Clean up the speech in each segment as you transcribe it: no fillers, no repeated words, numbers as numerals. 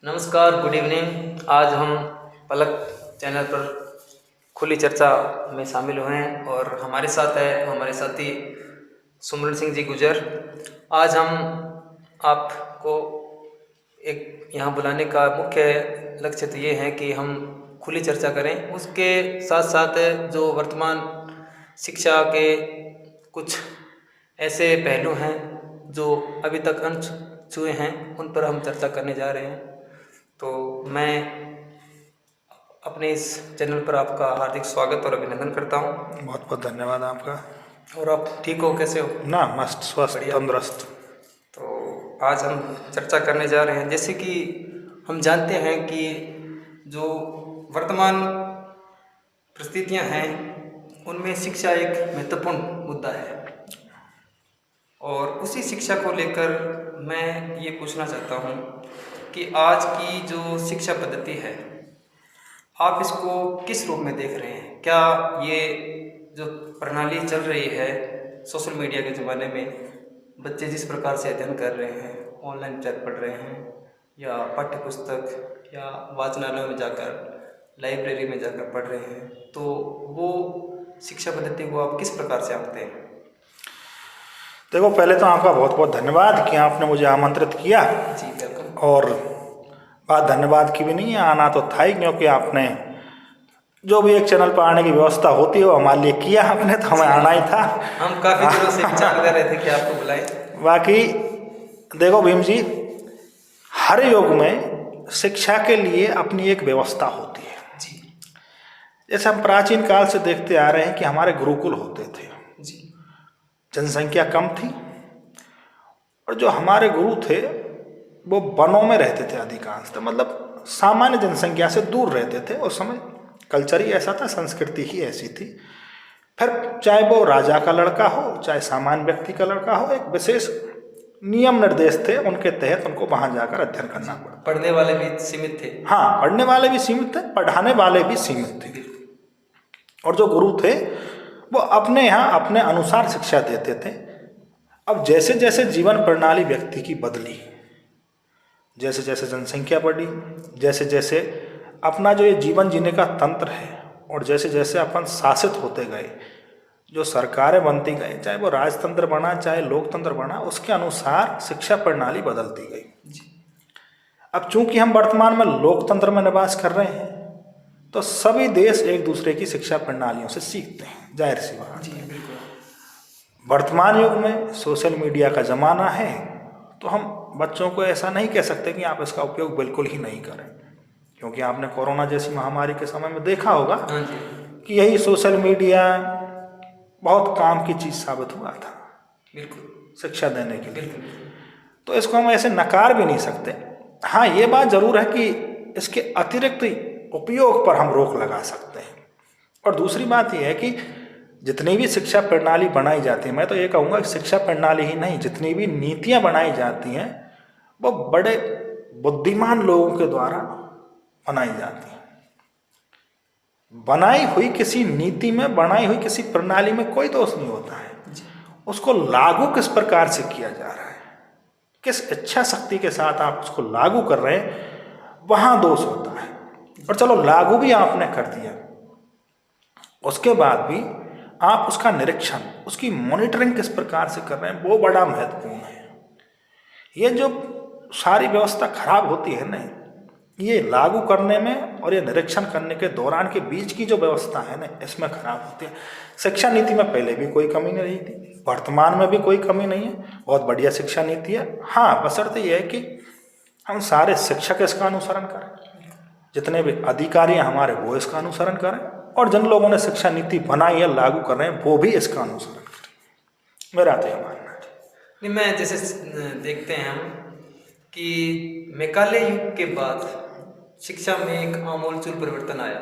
नमस्कार, good evening. आज हम पलक चैनल पर खुली चर्चा में शामिल हुए हैं और हमारे साथ है हमारे साथी सुमरन सिंह जी गुजर। आज हम आपको एक यहाँ बुलाने का मुख्य लक्ष्य तो ये है कि हम खुली चर्चा करें, उसके साथ साथ जो वर्तमान शिक्षा के कुछ ऐसे पहलू हैं जो अभी तक अनछुए हैं, उन पर हम चर्चा करने जा रहे हैं। तो मैं अपने इस चैनल पर आपका हार्दिक स्वागत और अभिनंदन करता हूँ। बहुत बहुत धन्यवाद आपका। और आप ठीक हो, कैसे हो? ना, मस्त, स्वस्थ, बढ़िया। तंदुरुस्त। तो आज हम चर्चा करने जा रहे हैं, जैसे कि हम जानते हैं कि जो वर्तमान परिस्थितियाँ हैं उनमें शिक्षा एक महत्वपूर्ण मुद्दा है। और उसी शिक्षा को लेकर मैं ये पूछना चाहता हूँ कि आज की जो शिक्षा पद्धति है, आप इसको किस रूप में देख रहे हैं? क्या ये जो प्रणाली चल रही है सोशल मीडिया के ज़माने में, बच्चे जिस प्रकार से अध्ययन कर रहे हैं, ऑनलाइन पढ़ रहे हैं या पाठ्य पुस्तक या वाचनालयों में जाकर, लाइब्रेरी में जाकर पढ़ रहे हैं, तो वो शिक्षा पद्धति को आप किस प्रकार से आंकते हैं? देखो, पहले तो आपका बहुत बहुत धन्यवाद कि आपने मुझे आमंत्रित किया। जी वेलकम। और बात धन्यवाद की भी नहीं है, आना तो था ही, क्योंकि आपने जो भी एक चैनल पर आने की व्यवस्था होती है वो हमारे लिए किया आपने, तो हमें आना ही था। हम काफ़ी दिनों से विचार कर रहे थे कि आपको बुलाएं। बाकी देखो भीम जी, हर युग में शिक्षा के लिए अपनी एक व्यवस्था होती है। जी जैसे हम प्राचीन काल से देखते आ रहे हैं कि हमारे गुरुकुल होते थे। जी जनसंख्या कम थी और जो हमारे गुरु थे वो वनों में रहते थे अधिकांशतः, मतलब सामान्य जनसंख्या से दूर रहते थे। उस समय कल्चर ही ऐसा था, संस्कृति ही ऐसी थी। फिर चाहे वो राजा का लड़का हो चाहे सामान्य व्यक्ति का लड़का हो, एक विशेष नियम निर्देश थे, उनके तहत उनको वहां जाकर अध्ययन करना पड़ा। पढ़ने वाले भी सीमित थे। हाँ, पढ़ने वाले भी सीमित थे, पढ़ाने वाले भी सीमित थे। और जो गुरु थे वो अपने यहाँ अपने अनुसार शिक्षा देते थे। अब जैसे जैसे जीवन प्रणाली व्यक्ति की बदली, जैसे जैसे जनसंख्या बढ़ी, जैसे जैसे अपना जो ये जीवन जीने का तंत्र है, और जैसे जैसे अपन शासित होते गए, जो सरकारें बनती गई, चाहे वो राजतंत्र बना चाहे लोकतंत्र बना, उसके अनुसार शिक्षा प्रणाली बदलती गई। अब चूंकि हम वर्तमान में लोकतंत्र में निवास कर रहे हैं, तो सभी देश एक दूसरे की शिक्षा प्रणालियों से सीखते हैं, जाहिर सी बात है। वर्तमान युग में सोशल मीडिया का ज़माना है, तो हम बच्चों को ऐसा नहीं कह सकते कि आप इसका उपयोग बिल्कुल ही नहीं करें, क्योंकि आपने कोरोना जैसी महामारी के समय में देखा होगा कि यही सोशल मीडिया बहुत काम की चीज़ साबित हुआ था बिल्कुल शिक्षा देने के लिए। तो इसको हम ऐसे नकार भी नहीं सकते। हाँ, ये बात ज़रूर है कि इसके अतिरिक्त उपयोग पर हम रोक लगा सकते हैं। और दूसरी बात यह है कि जितनी भी शिक्षा प्रणाली बनाई जाती है, मैं तो ये कहूँगा कि शिक्षा प्रणाली ही नहीं, जितनी भी नीतियाँ बनाई जाती हैं वो बड़े बुद्धिमान लोगों के द्वारा बनाई जाती हैं। बनाई हुई किसी नीति में, बनाई हुई किसी प्रणाली में कोई दोष नहीं होता है, उसको लागू किस प्रकार से किया जा रहा है, किस इच्छा शक्ति के साथ आप उसको लागू कर रहे हैं, वहाँ दोष होता है। और चलो, लागू भी आपने कर दिया, उसके बाद भी आप उसका निरीक्षण, उसकी मॉनिटरिंग किस प्रकार से कर रहे हैं, वो बड़ा महत्वपूर्ण है। ये जो सारी व्यवस्था खराब होती है ना, ये लागू करने में और ये निरीक्षण करने के दौरान के बीच की जो व्यवस्था है ना, इसमें खराब होती है। शिक्षा नीति में पहले भी कोई कमी नहीं थी, वर्तमान में भी कोई कमी नहीं है, बहुत बढ़िया शिक्षा नीति है। हाँ, बशर्ते यह है कि हम सारे शिक्षक इसका अनुसरण करें, जितने भी अधिकारी हैं हमारे वो इसका अनुसरण करें, और जिन लोगों ने शिक्षा नीति बनाई है, लागू कर रहे हैं, वो भी इसका अनुसरण करें। मेरा तो यह मानना है। नहीं, मैं जैसे देखते हैं हम कि मैकाले युग के बाद शिक्षा में एक आमूलचूल परिवर्तन आया,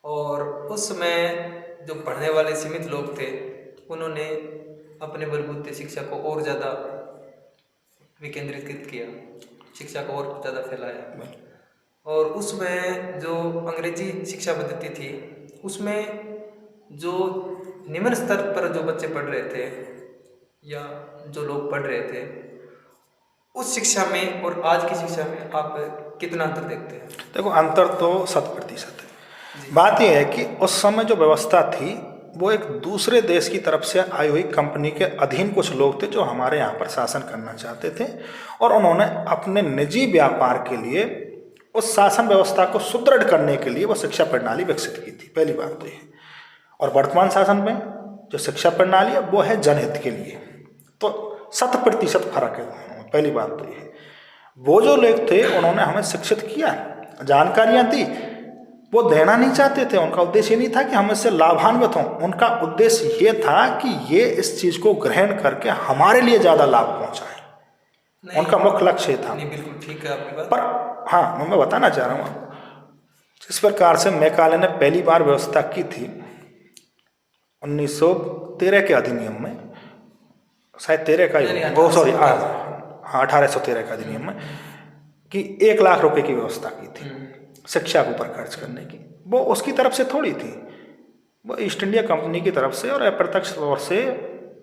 और उस समय जो पढ़ने वाले सीमित लोग थे उन्होंने अपने बलबूते शिक्षा को और ज़्यादा विकेंद्रीकृत किया, शिक्षा को और ज़्यादा फैलाया। और उसमें जो अंग्रेजी शिक्षा पद्धति थी, उसमें जो निम्न स्तर पर जो बच्चे पढ़ रहे थे या जो लोग पढ़ रहे थे, उस शिक्षा में और आज की शिक्षा में आप कितना अंतर देखते हैं? देखो, अंतर तो 100% है। बात यह है कि उस समय जो व्यवस्था थी वो एक दूसरे देश की तरफ से आई हुई कंपनी के अधीन कुछ लोग थे जो हमारे यहाँ पर शासन करना चाहते थे, और उन्होंने अपने निजी व्यापार के लिए उस शासन व्यवस्था को सुदृढ़ करने के लिए वो शिक्षा प्रणाली विकसित की थी। पहली बात तो ये। और वर्तमान शासन में जो शिक्षा प्रणाली है वो है जनहित के लिए, तो 100% फर्क है। पहली बात तो ये। वो जो लोग थे उन्होंने हमें शिक्षित किया, जानकारियां दी, वो देना नहीं चाहते थे। उनका उद्देश्य ये नहीं था कि हम इससे लाभान्वित हों, उनका उद्देश्य ये था कि ये इस चीज को ग्रहण करके हमारे लिए ज्यादा लाभ पहुंचाए। उनका मुख्य लक्ष्य था। नहीं, बिल्कुल ठीक है आपकी बात। पर हाँ, मैं बताना चाह रहा हूँ, जिस प्रकार से मैकाले ने पहली बार व्यवस्था की थी 1913 के अधिनियम में, शायद 13 का ही, वो सॉरी हाँ 1813 का अधिनियम में, कि 1 लाख रुपए की व्यवस्था की थी शिक्षा के ऊपर खर्च करने की। वो उसकी तरफ से थोड़ी थी, वो ईस्ट इंडिया कंपनी की तरफ से और अप्रत्यक्ष तौर से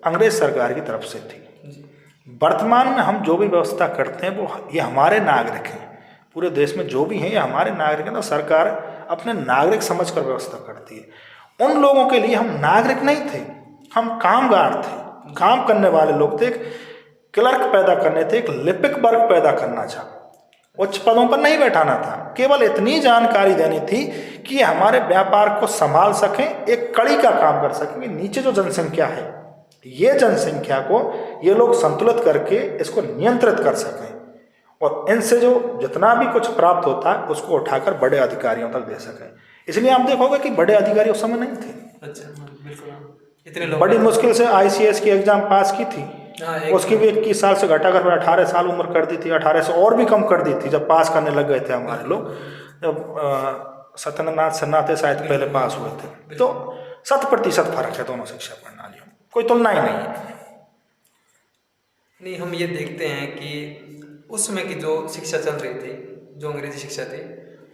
अंग्रेज सरकार की तरफ से थी। वर्तमान में हम जो भी व्यवस्था करते हैं वो ये हमारे नागरिक हैं, पूरे देश में जो भी हैं ये हमारे नागरिक हैं, तो सरकार अपने नागरिक समझ कर व्यवस्था करती है। उन लोगों के लिए हम नागरिक नहीं थे, हम कामगार थे, काम करने वाले लोग थे। एक क्लर्क पैदा करने थे, एक लिपिक वर्ग पैदा करना था, उच्च पदों पर नहीं बैठाना था। केवल इतनी जानकारी देनी थी कि हमारे व्यापार को संभाल सकें, एक कड़ी का काम कर सकेंगे। नीचे जो जनसंख्या है, ये जनसंख्या को ये लोग संतुलित करके इसको नियंत्रित कर सकें, और इनसे जो जितना भी कुछ प्राप्त होता है उसको उठाकर बड़े अधिकारियों तक दे सकें। इसलिए आप देखोगे कि बड़े अधिकारी उस समय नहीं थे। अच्छा, बिल्कुल। इतने लोग बड़ी मुश्किल से ICS की एग्जाम पास की थी, उसकी भी 21 साल से घटाकर फिर 18 साल उम्र कर दी थी, 18 से और भी कम कर दी थी जब पास करने लग गए थे हमारे लोग। जब सत्येंद्रनाथ सन्नाथे शायद पहले पास हुए थे। तो 100% फर्क है दोनों शिक्षा प्रणालियों में, कोई तुलना ही नहीं है। नहीं, हम ये देखते हैं कि उस समय की जो शिक्षा चल रही थी, जो अंग्रेजी शिक्षा थी,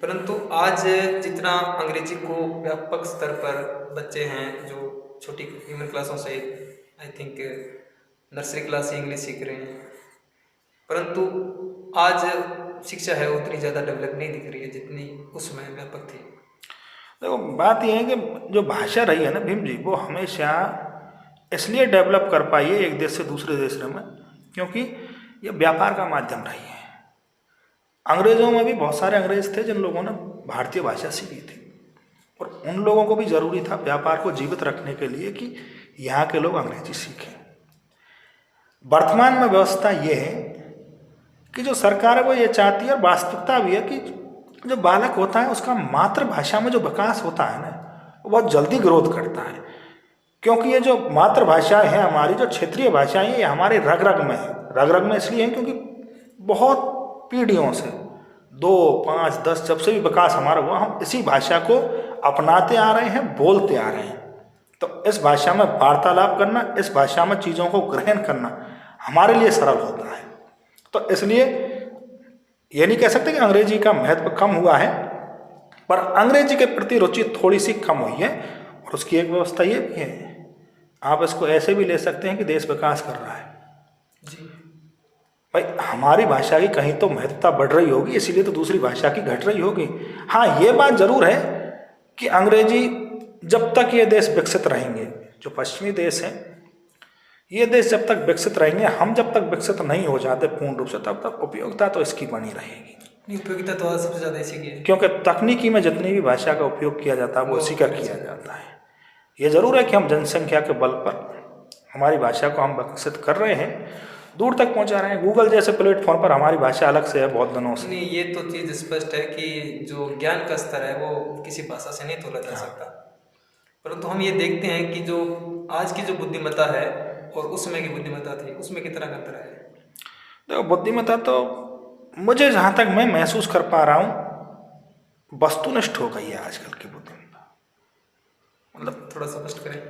परंतु आज जितना अंग्रेजी को व्यापक स्तर पर बच्चे हैं जो छोटी ह्यूमन क्लासों से, आई थिंक नर्सरी क्लास से इंग्लिश सीख रहे हैं, परंतु आज शिक्षा है उतनी ज़्यादा डेवलप नहीं दिख रही है जितनी उस समय व्यापक थी। देखो, बात यह है कि जो भाषा रही है ना भीम जी, वो हमेशा इसलिए डेवलप कर पाई है एक देश से दूसरे देश में, क्योंकि ये व्यापार का माध्यम रही है। अंग्रेजों में भी बहुत सारे अंग्रेज थे जिन लोगों ने भारतीय भाषा सीखी थी, और उन लोगों को भी जरूरी था व्यापार को जीवित रखने के लिए कि यहाँ के लोग अंग्रेजी सीखें। वर्तमान में व्यवस्था ये है कि जो सरकार है वो ये चाहती है, और वास्तविकता भी है, कि जो बालक होता है उसका मातृभाषा में जो विकास होता है ना, वो बहुत जल्दी ग्रोथ करता है। क्योंकि ये जो मातृभाषाएं हैं हमारी, जो क्षेत्रीय भाषाएं हैं, ये हमारे रग रग में है। रग रग में इसलिए है क्योंकि बहुत पीढ़ियों से 2, 5, 10 जब से भी विकास हमारा हुआ, हम इसी भाषा को अपनाते आ रहे हैं, बोलते आ रहे हैं। तो इस भाषा में वार्तालाप करना, इस भाषा में चीज़ों को ग्रहण करना हमारे लिए सरल होता है। तो इसलिए ये नहीं कह सकते कि अंग्रेजी का महत्व कम हुआ है, पर अंग्रेजी के प्रति रुचि थोड़ी सी कम हुई है। और उसकी एक व्यवस्था ये भी है, आप इसको ऐसे भी ले सकते हैं कि देश विकास कर रहा है जी भाई, हमारी भाषा की कहीं तो महत्वता बढ़ रही होगी, इसीलिए तो दूसरी भाषा की घट रही होगी। हाँ, ये बात जरूर है कि अंग्रेजी जब तक ये देश विकसित रहेंगे, जो पश्चिमी देश हैं, ये देश जब तक विकसित रहेंगे, हम जब तक विकसित नहीं हो जाते पूर्ण रूप से, तब तक उपयोगिता तो इसकी बनी रहेगी। उपयोगिता तो सबसे ज़्यादा इसी की है, क्योंकि तकनीकी में जितनी भी भाषा का उपयोग किया जाता है वो इसी का किया जाता है। ये जरूर है कि हम जनसंख्या के बल पर हमारी भाषा को हम विकसित कर रहे हैं, दूर तक पहुंचा रहे हैं। गूगल जैसे प्लेटफॉर्म पर हमारी भाषा अलग से है बहुत दिनों से। नहीं, ये तो चीज़ स्पष्ट है कि जो ज्ञान का स्तर है वो किसी भाषा से नहीं तोला जा सकता। परंतु हम ये देखते हैं कि जो आज की जो बुद्धिमत्ता है और उस समय की बुद्धिमत्ता थी, उसमें कितना अंतर है। देखो, बुद्धिमत्ता तो मुझे जहाँ तक मैं महसूस कर पा रहा हूँ वस्तुनिष्ठ हो गई है आजकल की बुद्धिमत्ता। मतलब थोड़ा स्पष्ट करें।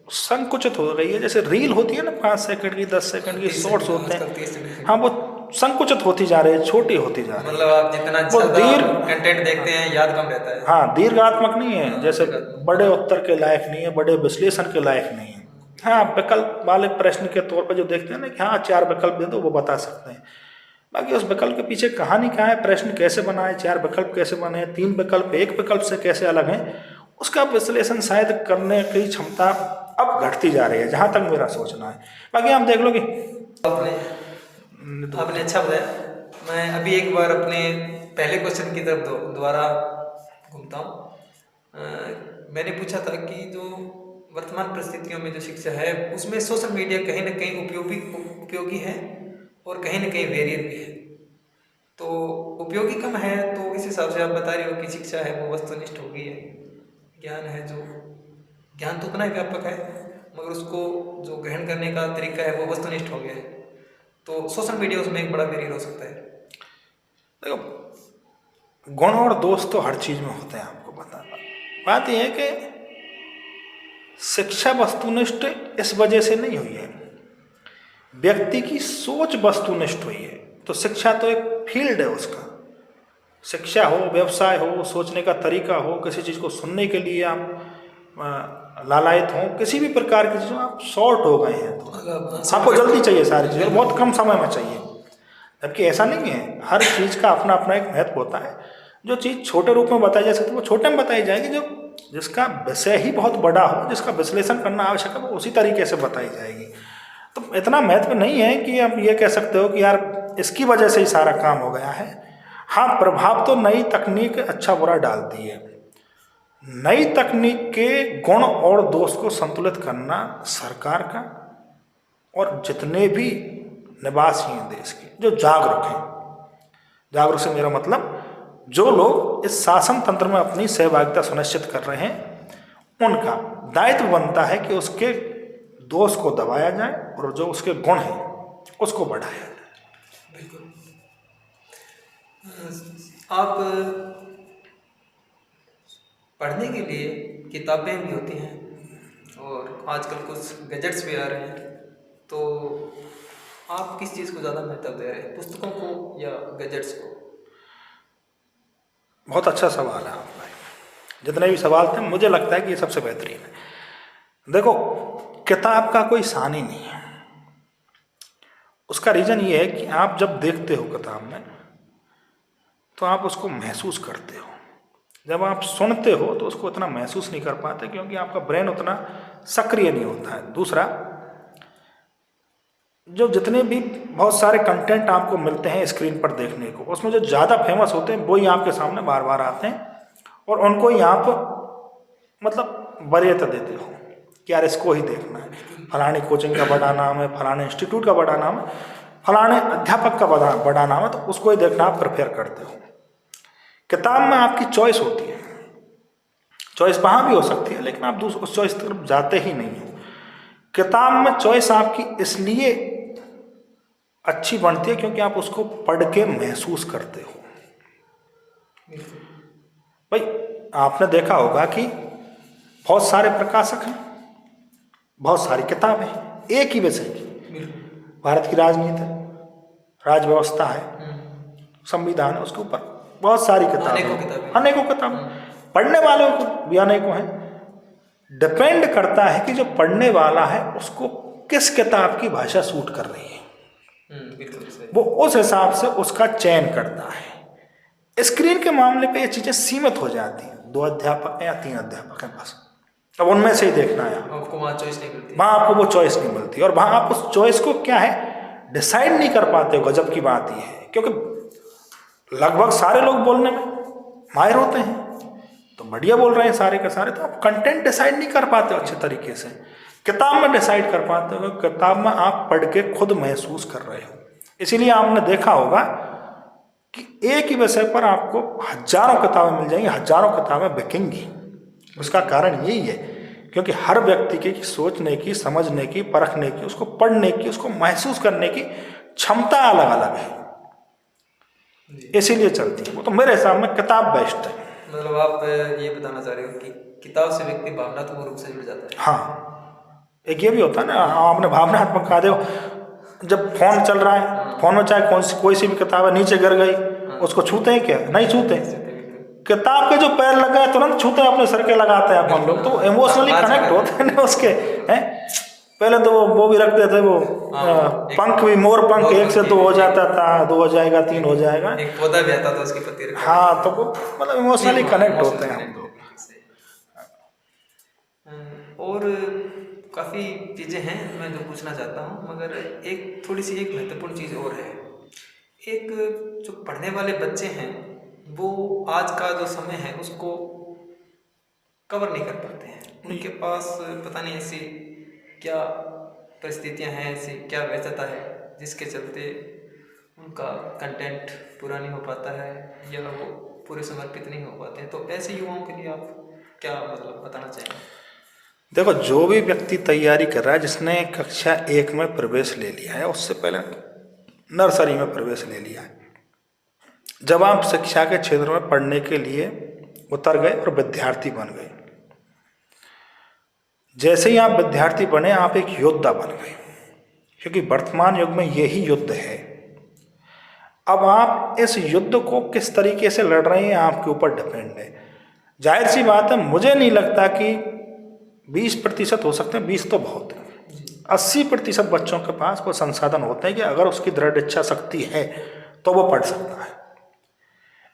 संकुचित हो गई है। जैसे रील होती है ना 5 सेकंड की, 10 सेकंड की, शॉर्ट्स होते हैं, हाँ, वो संकुचित होती जा रही है, छोटी होती जा रही है। मतलब आप जितना कंटेंट देखते हैं याद कम रहता है। हाँ, दीर्घात्मक नहीं है, जैसे बड़े उत्तर के लायक नहीं है, बड़े विश्लेषण के लायक नहीं है। हाँ, विकल्प वाले प्रश्न के तौर पर जो देखते हैं ना कि हाँ 4 विकल्प दे दो, वो बता सकते हैं। बाकी उस विकल्प के पीछे कहानी क्या है, प्रश्न कैसे बनाए, 4 विकल्प कैसे बने, 3 विकल्प एक विकल्प से कैसे अलग हैं, उसका विश्लेषण शायद करने की क्षमता अब घटती जा रही है, जहाँ तक मेरा सोचना है। बाकी आप देख लो कि आपने अच्छा बताया। मैं अभी एक बार अपने पहले क्वेश्चन की तरफ दोबारा घूमता हूँ। मैंने पूछा था कि जो वर्तमान परिस्थितियों में जो शिक्षा है उसमें सोशल मीडिया कहीं ना कहीं उपयोगी है और कहीं ना कहीं वेरिएबल भी है। तो उपयोगी कम है तो इस हिसाब से आप बता रहे हो कि शिक्षा है वो वस्तुनिष्ठ हो गई है, ज्ञान है जो ज्ञान तो उतना ही व्यापक है मगर उसको जो ग्रहण करने का तरीका है वो वस्तुनिष्ठ हो गया है। तो सोशल मीडिया उसमें एक बड़ा बैरियर हो सकता है। देखो, गुण और दोष तो हर चीज में होते हैं, आपको पता है। बात यह है कि शिक्षा वस्तुनिष्ठ इस वजह से नहीं हुई है, व्यक्ति की सोच वस्तुनिष्ठ हुई है। तो शिक्षा तो एक फील्ड है उसका, शिक्षा हो, व्यवसाय हो, सोचने का तरीका हो, किसी चीज़ को सुनने के लिए आप लालायित हो, किसी भी प्रकार की चीज़ों आप शॉर्ट हो गए हैं तो आपको जल्दी चाहिए सारी चीज़ें, बहुत कम समय में चाहिए। जबकि ऐसा नहीं है, हर चीज़ का अपना अपना एक महत्व होता है। जो चीज़ छोटे रूप में बताई जा सकती है वो छोटे में बताई जाएगी, जो जिसका विषय ही बहुत बड़ा हो, जिसका विश्लेषण करना आवश्यक है, वो उसी तरीके से बताई जाएगी। तो इतना महत्व नहीं है कि आप ये कह सकते हो कि यार इसकी वजह से ही सारा काम हो गया है। हाँ, प्रभाव तो नई तकनीक अच्छा बुरा डालती है। नई तकनीक के गुण और दोष को संतुलित करना सरकार का और जितने भी निवासी हैं देश के, जो जागरूक हैं, जागरूक से मेरा मतलब जो लोग इस शासन तंत्र में अपनी सहभागिता सुनिश्चित कर रहे हैं, उनका दायित्व बनता है कि उसके दोष को दबाया जाए और जो उसके गुण हैं उसको बढ़ाया जाए। बिल्कुल। आप पढ़ने के लिए किताबें भी होती हैं और आजकल कुछ गैजेट्स भी आ रहे हैं, तो आप किस चीज़ को ज़्यादा महत्व दे रहे हैं, पुस्तकों को या गैजेट्स को? बहुत अच्छा सवाल है आपका। जितने भी सवाल थे मुझे लगता है कि ये सबसे बेहतरीन है। देखो, किताब का कोई शान ही नहीं है। उसका रीज़न ये है कि आप जब देखते हो किताब में तो आप उसको महसूस करते हो, जब आप सुनते हो तो उसको उतना महसूस नहीं कर पाते क्योंकि आपका ब्रेन उतना सक्रिय नहीं होता है। दूसरा, जो जितने भी बहुत सारे कंटेंट आपको मिलते हैं स्क्रीन पर देखने को, उसमें जो ज़्यादा फेमस होते हैं वही आपके सामने बार बार आते हैं और उनको ही आप मतलब वरीयता देते हो कि यार इसको ही देखना है, फलानी कोचिंग का बड़ा नाम है, फलाने इंस्टीट्यूट का बड़ा नाम है, फलाने अध्यापक का बड़ा नाम है, तो उसको ही देखना आप प्रेफर करते हो। किताब में आपकी चॉइस होती है, चॉइस वहाँ भी हो सकती है लेकिन आप उस चॉइस की तरफ जाते ही नहीं हो। किताब में चॉइस आपकी इसलिए अच्छी बनती है क्योंकि आप उसको पढ़ के महसूस करते हो। भाई, आपने देखा होगा कि बहुत सारे प्रकाशक हैं, बहुत सारी किताबें हैं एक ही विषय की। भारत की राजनीति है, राज व्यवस्था है, संविधान है, उसके ऊपर बहुत सारी किताबें, अनेकों किताबें। पढ़ने वालों को भी अनेकों हैं। डिपेंड करता है कि जो पढ़ने वाला है उसको किस किताब की भाषा सूट कर रही है, वो उस हिसाब से उसका चयन करता है। स्क्रीन के मामले पे ये चीजें सीमित हो जाती हैं, 2 अध्यापक हैं या 3 अध्यापक हैं बस, अब उनमें से ही देखना है आपको, वहाँ चॉइस नहीं मिलती, वहाँ आपको वो चॉइस नहीं मिलती और वहाँ आप उस चॉइस को क्या है डिसाइड नहीं कर पाते हो। गजब की बात ये है क्योंकि लगभग सारे लोग बोलने में माहिर होते हैं, तो बढ़िया बोल रहे हैं सारे के सारे, तो आप कंटेंट डिसाइड नहीं कर पाते हो अच्छे तरीके से। किताब में डिसाइड कर पाते हो, किताब में आप पढ़ के खुद महसूस कर रहे हो। इसीलिए आपने देखा होगा कि एक ही विषय पर आपको हजारों किताबें मिल जाएंगी, हजारों किताबें बिकेंगी। उसका कारण यही है क्योंकि हर व्यक्ति की सोचने की, समझने की, परखने की, उसको पढ़ने की, उसको महसूस करने की क्षमता अलग अलग है, इसीलिए चलती है वो। तो मेरे हिसाब में किताब बेस्ट है। मतलब आप ये बताना चाह रहे हो कि किताब से व्यक्ति भावनात्मक रूप से जुड़ जाता है। हाँ, एक ये भी होता है ना, आपने भावनात्मक कहा, देखो जब फोन चल रहा है, फोन में चाहे कोई सी भी किताब है नीचे गिर गई, उसको छूते हैं क्या? नहीं छूते। किताब के जो पैर लग गए तुरंत छूते हैं, अपने सर के लगाते हैं अपन लोग, तो इमोशनली कनेक्ट होते हैं उसके हैं। पहले तो वो भी रखते थे, वो पंख भी, मोर पंख 1 से 2 हो जाता था, 2 हो जाएगा, 3 हो जाएगा, एक पौधा भी आता था उसकी पत्ती। हाँ, तो वो मतलब इमोशनली कनेक्ट होते हैं हम लोग। और काफ़ी चीज़ें हैं मैं जो पूछना चाहता हूँ, मगर एक थोड़ी सी एक महत्वपूर्ण चीज़ और है। एक जो पढ़ने वाले बच्चे हैं वो आज का जो समय है उसको कवर नहीं कर पाते हैं, उनके पास पता नहीं ऐसी क्या परिस्थितियां हैं, ऐसी क्या व्यस्तता है जिसके चलते उनका कंटेंट पूरा नहीं हो पाता है या वो पूरे समर्पित नहीं हो पाते हैं। तो ऐसे युवाओं के लिए आप क्या मतलब बताना चाहेंगे? देखो, जो भी व्यक्ति तैयारी कर रहा है, जिसने कक्षा 1 में प्रवेश ले लिया है, उससे पहले नर्सरी में प्रवेश ले लिया है, जब आप शिक्षा के क्षेत्र में पढ़ने के लिए उतर गए और विद्यार्थी बन गए, जैसे ही आप विद्यार्थी बने आप एक योद्धा बन गए, क्योंकि वर्तमान युग में यही युद्ध है। अब आप इस युद्ध को किस तरीके से लड़ रहे हैं आपके ऊपर डिपेंड है। जाहिर सी बात है, मुझे नहीं लगता कि 20% हो सकते हैं, 20 तो बहुत है, 80% बच्चों के पास वो संसाधन होते हैं कि अगर उसकी दृढ़ इच्छा शक्ति है तो वो पढ़ सकता है।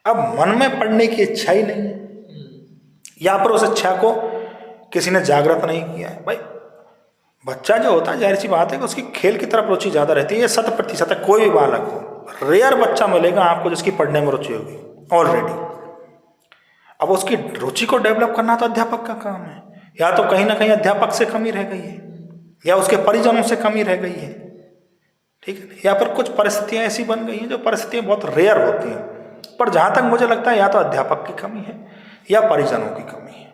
अब मन में पढ़ने की इच्छा ही नहीं है या फिर उस इच्छा को किसी ने जागृत नहीं किया है। भाई, बच्चा जो होता है, जाहिर सी बात है कि उसकी खेल की तरफ रुचि ज़्यादा रहती है। ये 100% है, कोई भी बालक हो, रेयर बच्चा मिलेगा आपको जिसकी पढ़ने में रुचि होगी ऑलरेडी। अब उसकी रुचि को डेवलप करना तो अध्यापक का काम है। या तो कहीं ना कहीं अध्यापक से कमी रह गई है या उसके परिजनों से कमी रह गई है, ठीक है, या फिर कुछ परिस्थितियां ऐसी बन गई हैं जो परिस्थितियां बहुत रेयर होती हैं। पर जहाँ तक मुझे लगता है या तो अध्यापक की कमी है या परिजनों की कमी है।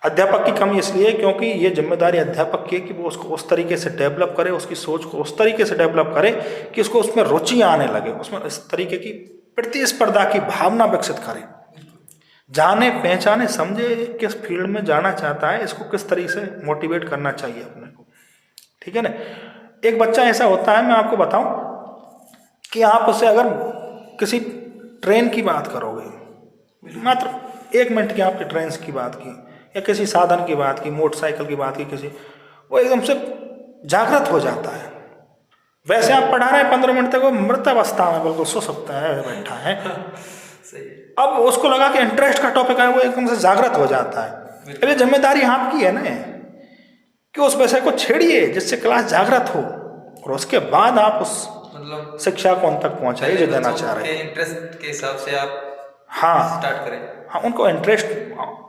अध्यापक की कमी इसलिए क्योंकि ये जिम्मेदारी अध्यापक की है कि वो उसको उस तरीके से डेवलप करे, उसकी सोच को उस तरीके से डेवलप करे कि उसको उसमें रुचि आने लगे, उसमें इस तरीके की प्रतिस्पर्धा की भावना विकसित करे, जाने पहचाने समझे किस फील्ड में जाना चाहता है, इसको किस तरीके से मोटिवेट करना चाहिए अपने को, ठीक है ना। एक बच्चा ऐसा होता है, मैं आपको बताऊं कि आप उससे अगर किसी ट्रेन की बात करोगे, मात्र 1 मिनट की आपकी ट्रेन की बात की या किसी साधन की बात की, मोटरसाइकिल की बात की, किसी, वो एकदम से जागृत हो जाता है। वैसे आप पढ़ा रहे हैं 15 मिनट तक, वो मृत अवस्था में बिल्कुल सो सकता है, बैठा है। अब उसको लगा कि इंटरेस्ट का टॉपिक है, वो एकदम से जागृत हो जाता है। अब ये जिम्मेदारी आपकी है ना कि उस विषय को छेड़िए जिससे क्लास जागृत हो, और उसके बाद आप उस मतलब शिक्षा को उन तक पहुंचाइए जो देना चाह रहे हैं। इंटरेस्ट के हिसाब से आप स्टार्ट करें। हाँ, उनको इंटरेस्ट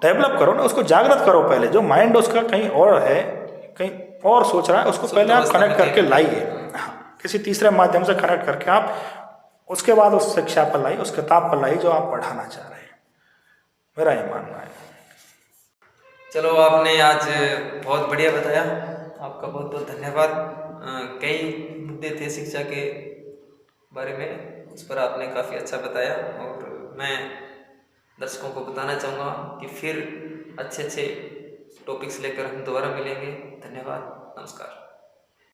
डेवलप करो ना, उसको जागृत करो। पहले जो माइंड उसका कहीं और है, कहीं और सोच रहा है, उसको पहले आप कनेक्ट करके लाइए, किसी तीसरे माध्यम से कनेक्ट करके आप उसके बाद उस शिक्षा पर लाइए, उस किताब पर लाइए जो आप पढ़ाना चाह रहे हैं। मेरा ये मानना है। चलो, आपने आज बहुत बढ़िया बताया, आपका बहुत बहुत धन्यवाद। कई मुद्दे थे शिक्षा के बारे में, उस पर आपने काफ़ी अच्छा बताया, और मैं दर्शकों को बताना चाहूँगा कि फिर अच्छे अच्छे टॉपिक्स लेकर हम दोबारा मिलेंगे। धन्यवाद, नमस्कार।